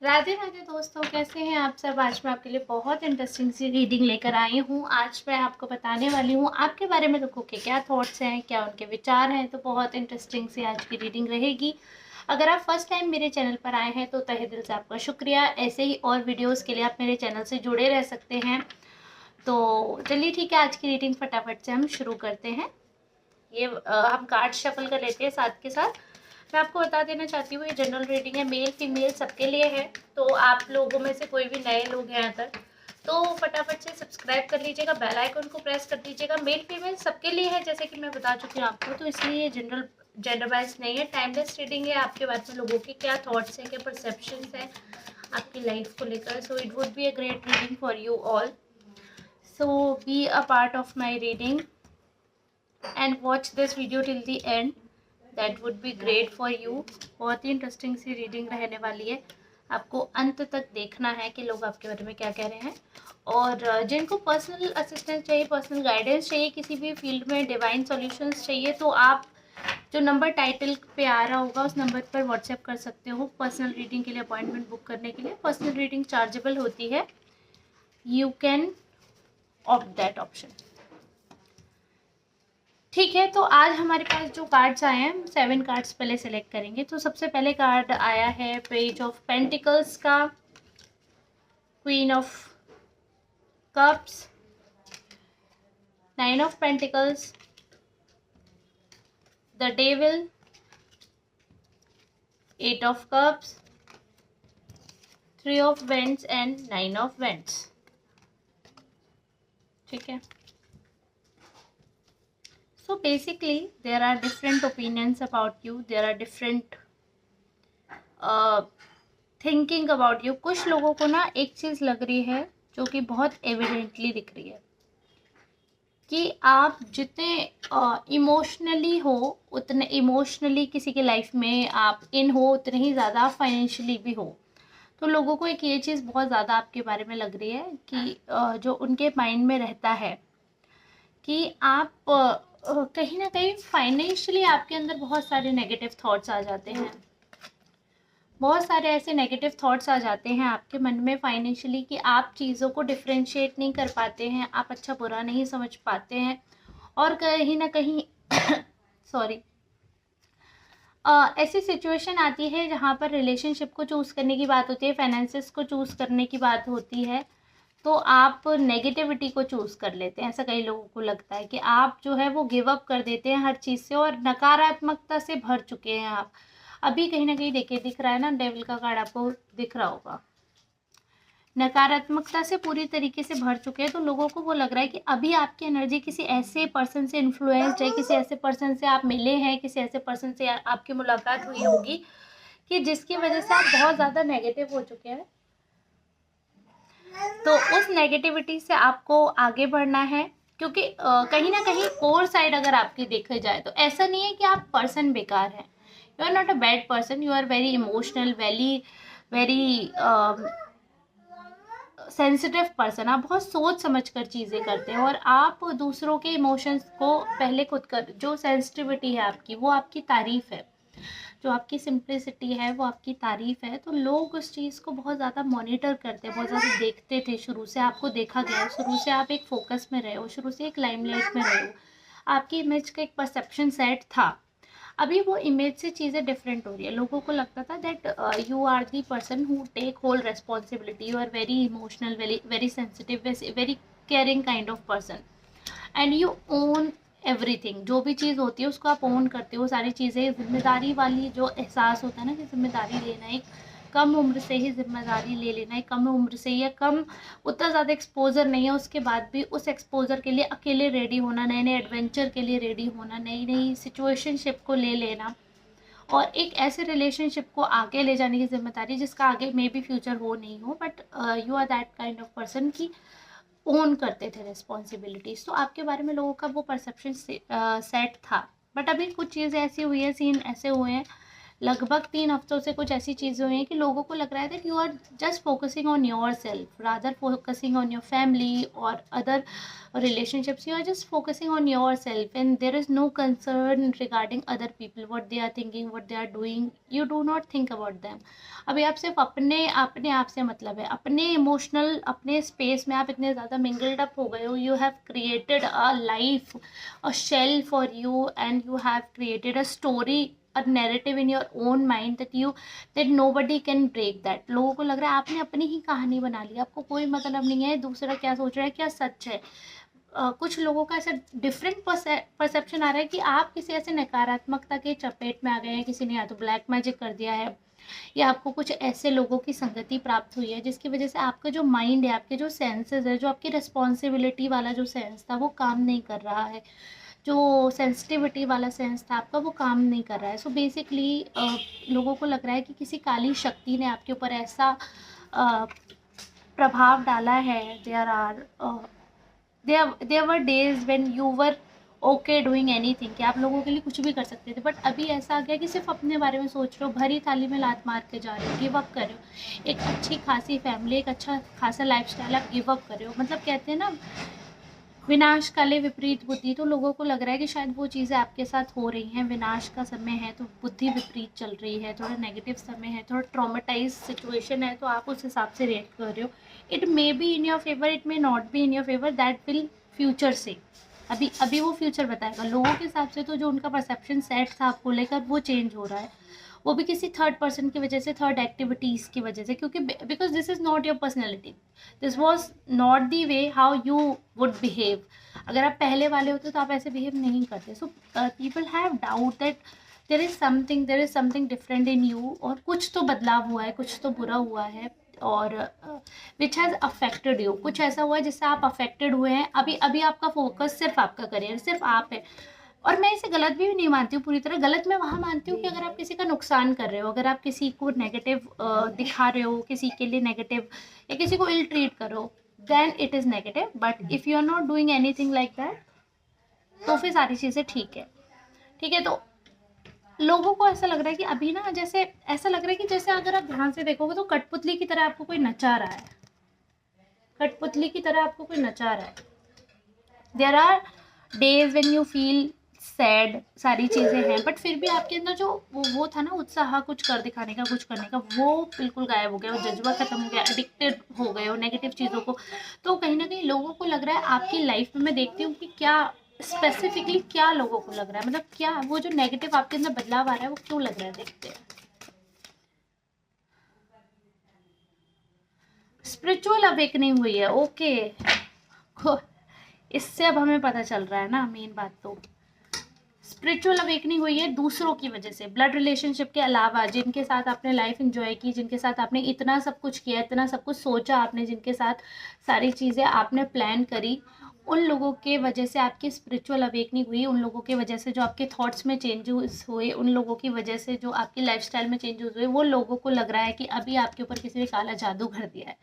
राधे राधे दोस्तों, कैसे हैं आप सब। आज मैं आपके लिए बहुत इंटरेस्टिंग सी रीडिंग लेकर आई हूँ। आज मैं आपको बताने वाली हूँ आपके बारे में लोगों के क्या थॉट्स हैं, क्या उनके विचार हैं। तो बहुत इंटरेस्टिंग सी आज की रीडिंग रहेगी। अगर आप फर्स्ट टाइम मेरे चैनल पर आए हैं तो तहे दिल से आपका शुक्रिया। ऐसे ही और वीडियोज़ के लिए आप मेरे चैनल से जुड़े रह सकते हैं। तो चलिए ठीक है, आज की रीडिंग फटाफट से हम शुरू करते हैं। ये हम कार्ड शफल कर लेते हैं साथ के साथ। मैं आपको बता देना चाहती हूँ, ये जनरल रीडिंग है, मेल फीमेल सबके लिए है। तो आप लोगों में से कोई भी नए लोग हैं अगर, तो फटाफट से सब्सक्राइब कर लीजिएगा, बेल आइकन को प्रेस कर दीजिएगा। मेल फीमेल सबके लिए है, जैसे कि मैं बता चुकी हूँ आपको, तो इसलिए ये जनरल जेंडर वाइज नहीं है। टाइमलेस रीडिंग है, आपके बारे में लोगों के क्या थॉट्स हैं, क्या परसेप्शंस हैं आपकी लाइफ को लेकर। So it would be a great reading for you all. So be a part of my reading and watch this video till the end, that would be great for you. बहुत ही interesting सी reading रहने वाली है। आपको अंत तक देखना है कि लोग आपके बारे में क्या कह रहे हैं। और जिनको पर्सनल असिस्टेंस चाहिए, पर्सनल गाइडेंस चाहिए, किसी भी फील्ड में डिवाइन सॉल्यूशंस चाहिए, तो आप जो नंबर टाइटल पे आ रहा होगा उस नंबर पर व्हाट्सएप कर सकते हो पर्सनल रीडिंग के लिए, अपॉइंटमेंट बुक करने के लिए। पर्सनल रीडिंग चार्जेबल होती है, you can opt that option. ठीक है, तो आज हमारे पास जो कार्ड्स आए हैं, 7 कार्ड्स पहले सेलेक्ट करेंगे। तो सबसे पहले कार्ड आया है पेज ऑफ पेंटिकल्स का, queen of cups, 9 of pentacles, the devil, 8 of cups, 3 of vents and 9 of vents. ठीक है, so basically there are different opinions about you, there are different thinking about you. कुछ लोगों को ना एक चीज़ लग रही है जो कि बहुत एविडेंटली दिख रही है कि आप जितने इमोशनली हो, उतने इमोशनली किसी के लाइफ में आप इन हो, उतने ही ज़्यादा फाइनेंशियली भी हो। तो लोगों को एक ये चीज़ बहुत ज़्यादा आपके बारे में लग रही है कि जो उनके माइंड में रहता है कि आप कहीं ना कहीं फाइनेंशियली आपके अंदर बहुत सारे नेगेटिव थॉट्स आ जाते हैं। बहुत सारे ऐसे नेगेटिव थॉट्स आ जाते हैं आपके मन में फाइनेंशियली कि आप चीज़ों को डिफ्रेंशिएट नहीं कर पाते हैं, आप अच्छा बुरा नहीं समझ पाते हैं। और कहीं ना कहीं सॉरी, ऐसी सिचुएशन आती है जहाँ पर रिलेशनशिप को चूज़ करने की बात होती है, फाइनेंसेस को चूज़ करने की बात होती है, तो आप नेगेटिविटी को चूज़ कर लेते हैं। ऐसा कई लोगों को लगता है कि आप जो है वो गिव अप कर देते हैं हर चीज़ से और नकारात्मकता से भर चुके हैं आप। अभी कहीं ना कहीं देखिए, दिख रहा है ना, डेविल का कार्ड आपको दिख रहा होगा, नकारात्मकता से पूरी तरीके से भर चुके हैं। तो लोगों को वो लग रहा है कि अभी आपकी एनर्जी किसी ऐसे पर्सन से इन्फ्लुएंस्ड है, किसी ऐसे पर्सन से आप मिले हैं, किसी ऐसे पर्सन से आपकी मुलाकात हुई होगी कि जिसकी वजह से आप बहुत ज़्यादा नेगेटिव हो चुके हैं। तो उस नेगेटिविटी से आपको आगे बढ़ना है, क्योंकि कहीं ना कहीं कोर साइड अगर आपकी देखी जाए तो ऐसा नहीं है कि आप पर्सन बेकार हैं। You are not a bad person, you are very emotional, very very sensitive person. आप बहुत सोच समझ कर चीज़ें करते हैं और आप दूसरों के इमोशंस को पहले खुद कर, जो सेंसिटिविटी है आपकी वो आपकी तारीफ है, जो आपकी सिंप्लिसिटी है वो आपकी तारीफ है। तो लोग उस चीज़ को बहुत ज़्यादा मॉनिटर करते हैं, बहुत ज़्यादा देखते थे। शुरू से आपको देखा गया, शुरू से आप एक फोकस में रहे हो, शुरू से एक लाइमलाइट में रहे हो, आपकी इमेज का एक परसेप्शन सेट था। अभी वो इमेज से चीज़ें डिफरेंट हो रही है। लोगों को लगता था that you are the person who take whole responsibility, you are very emotional, very very sensitive, very caring kind of person, and you own everything. जो भी चीज़ होती है उसको आप ओन करते हो, सारी चीज़ें। जिम्मेदारी वाली जो एहसास होता है ना कि जिम्मेदारी लेना, एक कम उम्र से ही जिम्मेदारी ले लेना है, कम उम्र से या कम उतना ज़्यादा एक्सपोजर नहीं है, उसके बाद भी उस एक्सपोजर के लिए अकेले रेडी होना, नए नए एडवेंचर के लिए रेडी होना, नई नई सिचुएशनशिप को ले लेना और एक ऐसे रिलेशनशिप को आगे ले जाने की जिम्मेदारी जिसका आगे मे बी फ्यूचर हो नहीं हो, but you are that kind of person की ओन करते थे रिस्पॉन्सिबिलिटीज। तो आपके बारे में लोगों का वो परसेप्शन सेट था। बट अभी कुछ चीज़ें ऐसी हुई है, सीन ऐसे हुए हैं लगभग 3 हफ्तों से कुछ ऐसी चीज़ें हुई हैं कि लोगों को लग रहा है that you are just focusing on yourself rather focusing on your family और other relationships. You are just focusing on yourself and there is no concern regarding other people, what they are thinking, what they are doing. You do not think about them. अभी आप सिर्फ अपने अपने आप से मतलब है, अपने इमोशनल अपने स्पेस में आप इतने ज़्यादा मिंगल्ड अप हो गए हो. You have created a life, a shell for you and you have created a story, a narrative in your own mind that nobody can break that. लोगों को लग रहा है आपने अपनी ही कहानी बना ली, आपको कोई मतलब नहीं है दूसरा क्या सोच रहा है, क्या सच है. कुछ लोगों का ऐसा डिफरेंट परसेप्शन आ रहा है कि आप किसी ऐसे नकारात्मकता के चपेट में आ गए हैं, किसी ने या तो ब्लैक मैजिक कर दिया है या आपको कुछ ऐसे लोगों की संगति प्राप्त हुई है जिसकी वजह से आपका जो माइंड है, आपके जो सेंसेस है, जो आपकी रिस्पॉन्सिबिलिटी वाला जो सेंस था वो काम नहीं कर रहा है, जो सेंसिटिविटी वाला सेंस था आपका वो काम नहीं कर रहा है. सो बेसिकली लोगों को लग रहा है कि किसी काली शक्ति ने आपके ऊपर ऐसा प्रभाव डाला है. there were days when you were okay doing anything कि आप लोगों के लिए कुछ भी कर सकते थे, बट अभी ऐसा आ गया कि सिर्फ अपने बारे में सोच रहे हो, भरी थाली में लात मार के जा रहे हो, गिव अप कर रहे हो. एक अच्छी खासी फैमिली, एक अच्छा खासा लाइफस्टाइल आप गिव अप कर रहे हो. मतलब कहते हैं ना विनाश काले विपरीत बुद्धि. तो लोगों को लग रहा है कि शायद वो चीज़ें आपके साथ हो रही हैं. विनाश का समय है तो बुद्धि विपरीत चल रही है, थोड़ा नेगेटिव समय है, थोड़ा ट्रॉमेटाइज सिचुएशन है, तो आप उस हिसाब से रिएक्ट कर रहे हो. It may be in your favour, it may not be in your favour, that will future से अभी वो फ्यूचर बताएगा. लोगों के हिसाब से तो जो उनका परसेप्शन सेट था आपको लेकर वो चेंज हो रहा है, वो भी किसी थर्ड पर्सन की वजह से, थर्ड एक्टिविटीज़ की वजह से, क्योंकि because this is not your personality, this was not the way how you would behave. अगर आप पहले वाले होते तो आप ऐसे बिहेव नहीं करते. So people have doubt that there is something different in you, और कुछ तो बदलाव हुआ है, कुछ तो बुरा हुआ है, और विच हैज़ अफेक्टेड यू. कुछ ऐसा हुआ है जिससे आप अफेक्टेड हुए हैं. अभी आपका फोकस सिर्फ आपका करियर, सिर्फ आप है. और मैं इसे गलत भी नहीं मानती हूँ पूरी तरह. गलत मैं वहाँ मानती हूँ कि अगर आप किसी का नुकसान कर रहे हो, अगर आप किसी को नेगेटिव दिखा रहे हो, किसी के लिए नेगेटिव या किसी को इल ट्रीट करो, then it is negative. But if you are not doing anything like that तो फिर सारी चीज़ें ठीक है. ठीक है, तो लोगों को ऐसा लग रहा है कि अभी ना जैसे ऐसा लग रहा है कि जैसे अगर आप ध्यान से देखोगे तो कठपुतली की तरह आपको कोई नचा रहा है, कठपुतली की तरह आपको कोई नचा रहा है. There are days when you feel sad, सारी चीज़ें हैं, बट फिर भी आपके अंदर जो वो था ना उत्साह कुछ कर दिखाने का, कुछ करने का, वो बिल्कुल गायब हो गया. वो जज्बा खत्म हो गया, एडिक्टेड हो गए हो नेगेटिव चीज़ों को. तो कहीं ना कहीं लोगों को लग रहा है आपकी लाइफ में, मैं देखती हूँ कि क्या स्पेसिफिकली क्या लोगों को लग रहा है, मतलब क्या वो जो नेगेटिव आपके अंदर बदलाव आ रहा है वो क्यों लग रहा है. देखते हैं. स्पिरिचुअल अवेकनिंग हुई है, ओके. इससे अब हमें पता चल रहा है ना मेन बात. तो स्पिरिचुअल अवेकनिंग हुई है दूसरों की वजह से, ब्लड रिलेशनशिप के अलावा, जिनके साथ आपने लाइफ एंजॉय की, जिनके साथ आपने इतना सब कुछ किया, इतना सब कुछ सोचा आपने, जिनके साथ सारी चीज़ें आपने प्लान करी, उन लोगों के वजह से आपकी स्पिरिचुअल अवेकनिंग हुई. उन लोगों की वजह से जो आपके थॉट्स में चेंजेस हुए, उन लोगों की वजह से जो आपकी लाइफस्टाइल में चेंजेस हुए, वो लोगों को लग रहा है कि अभी आपके ऊपर किसी ने काला जादू कर दिया है.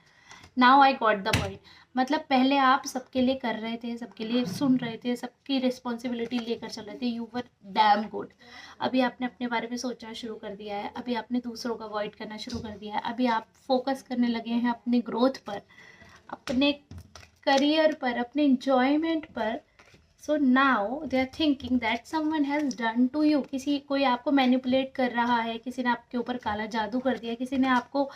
Now I got the point. मतलब पहले आप सबके लिए कर रहे थे, सबके लिए सुन रहे थे, सबकी रिस्पॉन्सिबिलिटी लेकर चल रहे थे, यू वर डैम गुड. अभी आपने अपने बारे में सोचना शुरू कर दिया है, अभी आपने दूसरों का अवॉइड करना शुरू कर दिया है, अभी आप फोकस करने लगे हैं अपने ग्रोथ पर, अपने करियर पर, अपने इंजॉयमेंट पर. So now they are thinking that someone has done to you. कोई आपको मैनिपुलेट कर रहा है, किसी ने आपके ऊपर काला जादू कर दिया, किसी ने आपको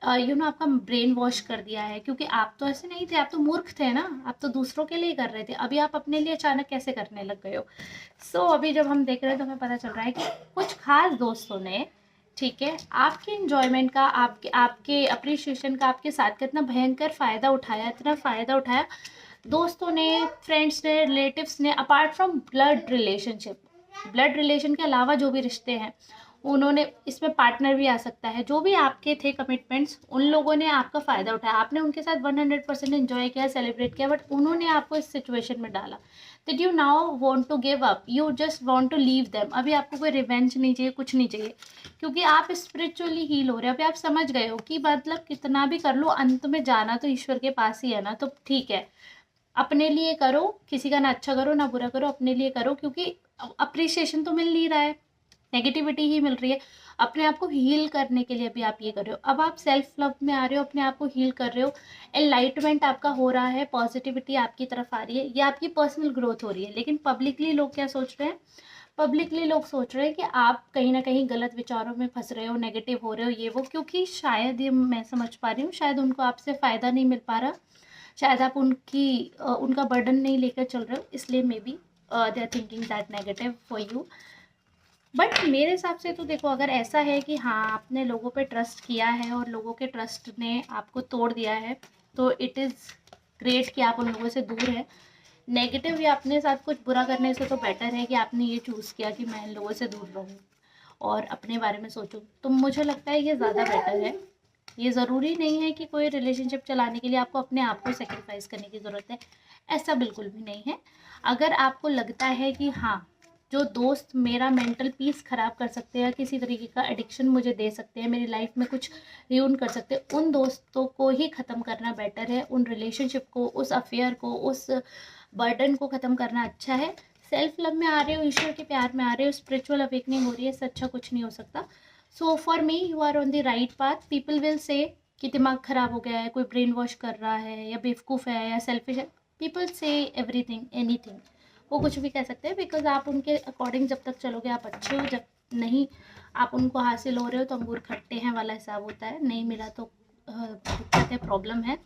आपका ब्रेन वॉश कर दिया है. क्योंकि आप तो ऐसे नहीं थे, आप तो मूर्ख थे ना, आप तो दूसरों के लिए कर रहे थे. अभी आप अपने लिए अचानक कैसे करने लग गए हो. सो अभी जब हम देख रहे हैं तो हमें पता चल रहा है कि कुछ खास दोस्तों ने, ठीक है, आपके इन्जॉयमेंट का, आपके अप्रिशिएशन का, आपके साथ का इतना भयंकर फ़ायदा उठाया, इतना फ़ायदा उठाया दोस्तों ने, फ्रेंड्स ने, रिलेटिव्स ने, apart from blood relationship. Blood relation के अलावा जो भी रिश्ते हैं उन्होंने, इसमें पार्टनर भी आ सकता है, जो भी आपके थे कमिटमेंट्स, उन लोगों ने आपका फ़ायदा उठाया. आपने उनके साथ 100% एंजॉय किया, सेलिब्रेट किया, बट उन्होंने आपको इस सिचुएशन में डाला that you now want to give up, you just want to leave them. अभी आपको कोई रिवेंज नहीं चाहिए, कुछ नहीं चाहिए, क्योंकि आप स्पिरिचुअली हील हो रहे हो. अभी आप समझ गए हो कि मतलब कितना भी कर लो, अंत में जाना तो ईश्वर के पास ही है ना. तो ठीक है, अपने लिए करो, किसी का ना अच्छा करो ना बुरा करो, अपने लिए करो, क्योंकि अप्रिसिएशन तो मिल नहीं रहा है. नेगेटिविटी ही मिल रही है। अपने आप को हील करने के लिए भी आप ये कर रहे हो। अब आप सेल्फ लव में आ रहे हो, अपने आप को हील कर रहे हो, एनलाइटमेंट आपका हो रहा है, पॉजिटिविटी आपकी तरफ आ रही है, ये आपकी पर्सनल ग्रोथ हो रही है। लेकिन पब्लिकली लोग क्या सोच रहे हैं, पब्लिकली लोग सोच रहे हैं कि आप कहीं ना कहीं गलत विचारों में फंस रहे हो, नेगेटिव हो रहे हो, ये वो, क्योंकि शायद, ये मैं समझ पा रही हूँ, शायद उनको आपसे फ़ायदा नहीं मिल पा रहा, शायद आप उनका बर्डन नहीं लेकर चल रहे हो, इसलिए maybe they are thinking that negative for you. But मेरे हिसाब से तो देखो, अगर ऐसा है कि हाँ आपने लोगों पे ट्रस्ट किया है और लोगों के ट्रस्ट ने आपको तोड़ दिया है, तो इट इज़ ग्रेट कि आप उन लोगों से दूर है। नेगेटिव या अपने साथ कुछ बुरा करने से तो बेटर है कि आपने ये चूज़ किया कि मैं इन लोगों से दूर रहूँ और अपने बारे में सोचूं, तो मुझे लगता है ये ज़्यादा बेटर है। ये ज़रूरी नहीं है कि कोई रिलेशनशिप चलाने के लिए आपको अपने आप को सेक्रीफाइस करने की ज़रूरत है, ऐसा बिल्कुल भी नहीं है। अगर आपको लगता है कि हाँ, जो दोस्त मेरा मेंटल पीस ख़राब कर सकते हैं, किसी तरीके का एडिक्शन मुझे दे सकते हैं, मेरी लाइफ में कुछ र्यून कर सकते हैं, उन दोस्तों को ही ख़त्म करना बेटर है। उन रिलेशनशिप को, उस अफेयर को, उस बर्डन को ख़त्म करना अच्छा है। सेल्फ लव में आ रहे हो, ईश्वर के प्यार में आ रहे हो, स्पिरिचुअल अवेकनिंग हो रही है, इससे अच्छा कुछ नहीं हो सकता। So for me you are on the right path. People will say कि दिमाग ख़राब हो गया है, कोई ब्रेन वॉश कर रहा है, या बेवकूफ़ है, या सेल्फिश है। पीपल से एवरीथिंग, एनीथिंग, वो कुछ भी कह सकते हैं, बिकॉज आप उनके अकॉर्डिंग जब तक चलोगे आप अच्छे हो। जब नहीं आप उनको हासिल हो रहे हो तो अंगूर खट्टे हैं वाला हिसाब होता है, नहीं मिला तो दिक्कत है, प्रॉब्लम है।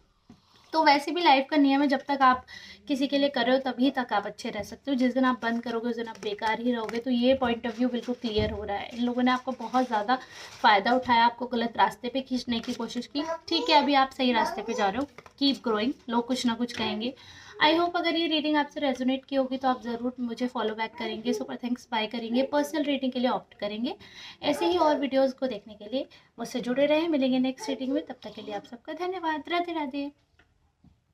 तो वैसे भी लाइफ का नियम है, जब तक आप किसी के लिए कर रहे हो तभी तक आप अच्छे रह सकते हो। जिस दिन आप बंद करोगे उस दिन आप बेकार ही रहोगे। तो ये पॉइंट ऑफ व्यू बिल्कुल क्लियर हो रहा है। इन लोगों ने आपको बहुत ज़्यादा फ़ायदा उठाया, आपको गलत रास्ते पे खींचने की कोशिश की। ठीक है, अभी आप सही रास्ते पे जा रहे हो, कीप ग्रोइंग, लोग कुछ ना कुछ कहेंगे। आई होप अगर ये रीडिंग आपसे रेजोनेट की होगी तो आप ज़रूर मुझे फॉलो बैक करेंगे, सुपर थैंक्स बाय करेंगे, पर्सनल रीडिंग के लिए ऑप्ट करेंगे। ऐसे ही और वीडियोज़ को देखने के लिए मुझसे जुड़े रहें। मिलेंगे नेक्स्ट रीडिंग में, तब तक के लिए आप सबका धन्यवाद। राधे राधे।